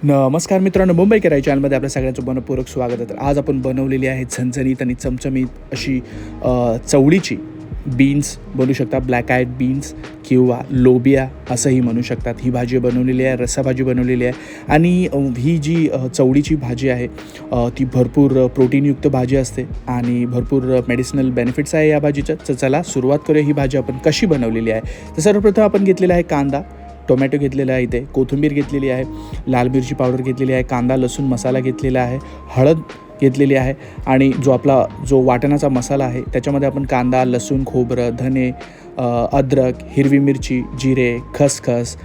नमस्कार मित्रांनो, मुंबई केराई चॅनलमध्ये आपल्या सगळ्यांचं मनपूर्वक स्वागत आहे. तर आज आपण बनवलेली आहे झणझणीत आणि चमचमीत अशी चवळीची बीन्स बनवू शकता, ब्लॅक आयड बीन्स किंवा लोबिया असंही म्हणू शकतात. ही भाजी बनवलेली आहे, रस्साभाजी बनवलेली आहे आणि ही जी चवळीची भाजी आहे ती भरपूर प्रोटीनयुक्त भाजी असते आणि भरपूर मेडिसिनल बेनिफिट्स आहे या भाजीचं. तर चला सुरुवात करूया. ही भाजी आपण कशी बनवलेली आहे. तर सर्वप्रथम आपण घेतलेला आहे कांदा, टोमॅटो घेतलेला आहे, इथे कोथिंबीर घेतलेली आहे, लाल मिरची पावडर घेतलेली आहे, कांदा लसूण मसाला घेतलेला आहे, हळद घेतलेली आहे आणि जो वाटणाचा मसाला आहे त्याच्यामध्ये आपण कांदा, लसूण, खोबरं, धने, अद्रक, हिरवी मिरची, जिरे, खसखस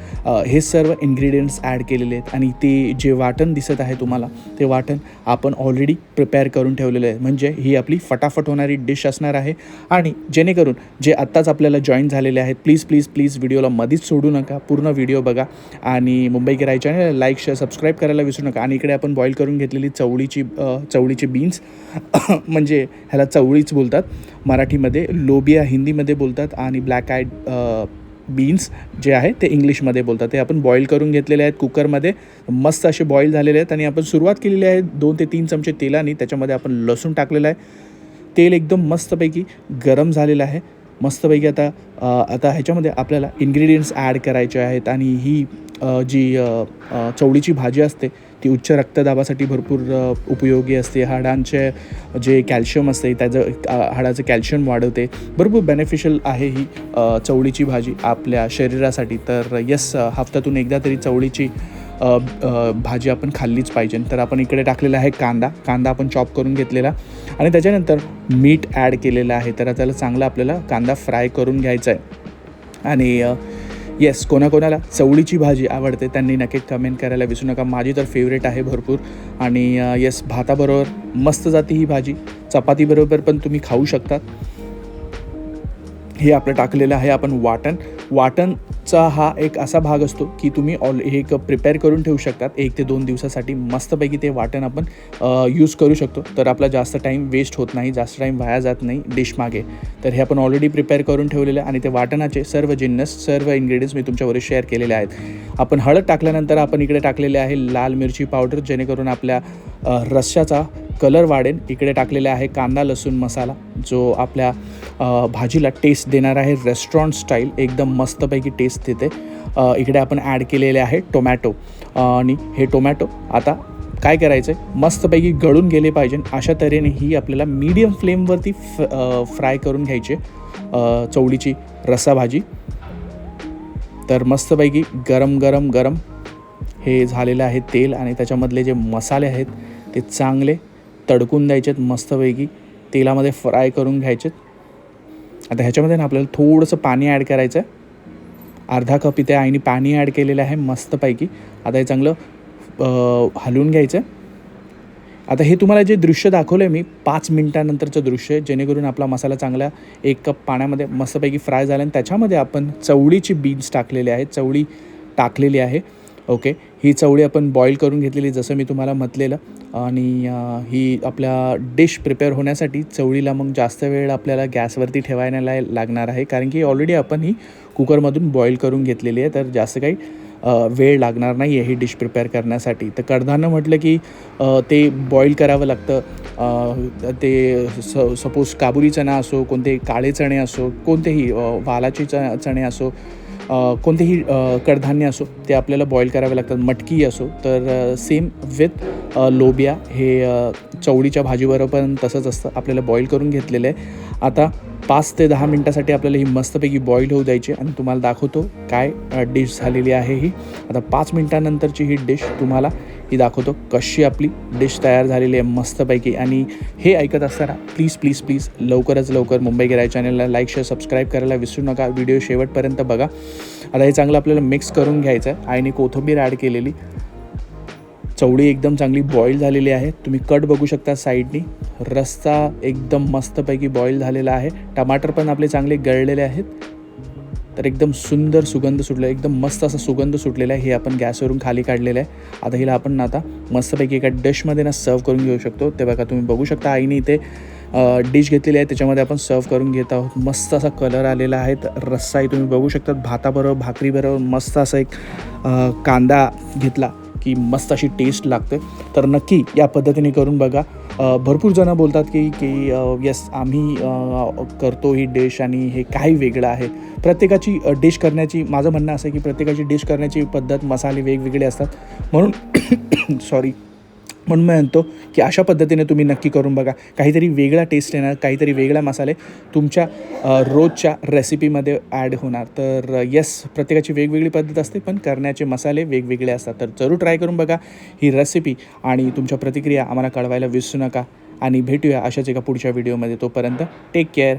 हे सर्व इन्ग्रेडियंट्स ॲड केलेले आहेत आणि ते जे वाटण दिसत आहे तुम्हाला ते वाटण आपण ऑलरेडी प्रिपेअर करून ठेवलेलं आहे. म्हणजे ही आपली फटाफट होणारी डिश असणार आहे आणि जेणेकरून जे आत्ताच आपल्याला जॉईन झालेले आहेत प्लीज व्हिडिओला मध्येच सोडू नका, पूर्ण व्हिडिओ बघा आणि मुंबई केराई चॅनल लाईक, शेअर, सबस्क्राईब करायला विसरू नका. आणि इकडे आपण बॉईल करून घेतलेली चवळीची बीन्स म्हणजे ह्याला चवळीच बोलतात मराठीमध्ये, लोबिया हिंदीमध्ये बोलतात आणि ब्लॅक आयड बीन्स जे आहे ते इंग्लिशमध्ये बोलतात. ते आपण बॉईल करून घेतलेले आहेत कुकरमध्ये, मस्त असे बॉईल झालेले आहेत आणि आपण सुरुवात केलेली आहे 2 ते 3 चमचे तेलाने. त्याच्यामध्ये आपण लसूण टाकलेलं आहे. तेल एकदम मस्तपैकी गरम झालेलं आहे. मस्तपैकी आता ह्याच्यामध्ये आपल्याला इन्ग्रेडियंट्स ॲड करायचे आहेत आणि ही जी चवळीची भाजी असते ती उच्च रक्तदाबासाठी भरपूर उपयोगी असते. हाडांचे जे कॅल्शियम असते हाडाचं कॅल्शियम वाढवते. भरपूर बेनिफिशियल आहे ही चवळीची भाजी आपल्या शरीरासाठी. तर हफ्त्यातून एकदा तरी चवळीची भाजी आपण खाल्लीच पाहिजे. तर आपण इकडे टाकलेला आहे कांदा आपण चॉप करून घेतलेला आणि त्याच्यानंतर मीठ ॲड केलेलं आहे. तर त्याला चांगला आपल्याला कांदा फ्राय करून घ्यायचा आहे आणि कोणाकोणाला चवळीची भाजी आवडते त्यांनी नक्की कमेंट करायला विसरू नका. माझी तर फेवरेट आहे भरपूर आणि भाताबरोबर मस्त जाते ही भाजी. चपातीबरोबर पण तुम्ही खाऊ शकतात. हे आपलं टाकलेलं आहे आपण वाटणचा हा एक असा भाग असतो की तुम्ही एक प्रिपेअर करून ठेवू शकतात 1 ते 2 दिवसासाठी. मस्तपैकी ते वाटण आपण यूज करू शकतो. तर आपला जास्त टाईम वेस्ट होत नाही, जास्त टाईम वाया जात नाही डिश मागे. तर हे आपण ऑलरेडी प्रिपेअर करून ठेवलेलं आहे आणि ते वाटणाचे सर्व इन्ग्रेडियंट्स मी तुमच्यावर शेअर केलेले आहेत. आपण हळद टाकल्यानंतर आपण इकडे टाकलेले आहे लाल मिरची पावडर, जेणेकरून आपल्या रस्स्याचा कलर वाढेल. इकडे टाकलेला आहे कांदा लसूण मसाला, जो आपल्या भाजीला टेस्ट देणार आहे रेस्टॉरंट स्टाईल, एकदम मस्तपैकी टेस्ट देते. इकडे आपण ॲड केलेले आहे टोमॅटो आणि हे टोमॅटो आता काय करायचं आहे, मस्तपैकी गळून गेले पाहिजे अशा तऱ्हेने ही आपल्याला मीडियम फ्लेमवरती फ्राय करून घ्यायचे चवळीची रस्सा भाजी. तर मस्तपैकी गरम हे झालेलं आहे तेल आणि त्याच्यामधले जे मसाले आहेत ते चांगले तडकून द्यायचेत, मस्तपैकी तेलामध्ये फ्राय करून घ्यायचेत. आता ह्याच्यामध्ये आपल्याला थोडंसं पाणी ॲड करायचं आहे. अर्धा कप इथे आईने पाणी ॲड केलेलं आहे मस्तपैकी. आता हे चांगलं हलवून घ्यायचं. आता हे तुम्हाला जे दृश्य दाखवलं आहे मी 5 मिनटानंतरचं दृश्य आहे, जेणेकरून आपला मसाला चांगला 1 कप पाण्यामध्ये मस्तपैकी फ्राय झाला आणि त्याच्यामध्ये आपण चवळीची बीन्स टाकलेले आहेत, चवळी टाकलेली आहे. ओके, ही चवळी आपण बॉईल करून घेतलेली जसं मी तुम्हाला म्हटलेलं आणि ही आपल्या डिश प्रिपेअर होण्यासाठी चवळीला मग जास्त वेळ आपल्याला गॅसवरती ठेवायला लागणार आहे, कारण की ऑलरेडी आपण ही कुकरमधून बॉईल करून घेतलेली आहे. तर जास्त काही वेळ लागणार नाही आहे ही डिश प्रिपेअर करण्यासाठी. तर कडधान्य म्हटलं की ते बॉईल करावं लागतं. ते सपोज काबुली चणा असो, कोणते काळे चणे असो, कोणतेही वालाचे चणे असो, कोणतेही कडधान्य असो ते आपल्याला बॉईल करावे लागतात, मटकी असो. तर सेम विथ लोबिया हे चवळीच्या भाजीबरोबर पण तसंच असतं, आपल्याला बॉईल करून घेतलेलं आहे. आता 5 ते 10 मिनटासाठी आपल्याला ही मस्तपैकी बॉईल होऊ द्यायची आणि तुम्हाला दाखवतो काय डिश झालेली आहे ही. आता 5 मिनटानंतरची ही डिश तुम्हाला ही दाखवतो कशी आपली डिश तयार झालेली आहे मस्तपैकी. आणि हे ऐकत असताना प्लीज लवकरात लवकर मुंबई केराई चॅनलला लाईक, शेअर, सबस्क्राईब करायला विसरू नका. व्हिडिओ शेवटपर्यंत बघा. आता हे चांगलं आपल्याला मिक्स करून घ्यायचं आहे. आईने कोथिंबीर ॲड केलेली, चवळी एकदम चांगली बॉईल झालेली आहे. तुम्ही कट बघू शकता साईडनी. रस्सा एकदम मस्तपैकी बॉईल झालेला आहे. टमाटर पण आपले चांगले गळलेले आहेत. तर एकदम सुंदर सुगंध सुटला, एकदम मस्त असा सुगंध सुटलेला आहे. हे आपण गॅसवरून खाली काढलेलं आहे. आता हिला आपण आता मस्तपैकी एका डिशमध्ये सर्व करून घेऊ शकतो. ते बघा तुम्ही बघू शकता आईने इथे डिश घेतलेली आहे, त्याच्यामध्ये आपण सर्व करून घेत आहोत. मस्त असा कलर आलेला आहे. रस्साही तुम्ही बघू शकता. भाताबरोबर भाकरीबरोबर मस्त असा एक कांदा घेतला की मस्त अशी टेस्ट लागते. तर नक्की या पद्धतीने करून बघा. भरपूर जणं बोलतात की येस आम्ही करतो ही डिश आणि हे काही वेगळं आहे. प्रत्येकाची डिश करण्याची माझं म्हणणं असं आहे की प्रत्येकाची डिश करण्याची पद्धत, मसाले वेगवेगळे असतात. म्हणून सॉरी म्हणून मी म्हणतो की अशा पद्धतीने तुम्ही नक्की करून बघा. काहीतरी वेगळा टेस्ट येणार, काहीतरी वेगळा मसाले तुमच्या रोजच्या रेसिपीमध्ये ॲड होणार. तर येस प्रत्येकाची वेगवेगळी पद्धत असते, पण करण्याचे मसाले वेगवेगळे असतात. तर जरूर ट्राय करून बघा ही रेसिपी आणि तुमच्या प्रतिक्रिया आम्हाला कळवायला विसरू नका. आणि भेटूया अशाच एका पुढच्या व्हिडिओमध्ये. तोपर्यंत टेक केअर.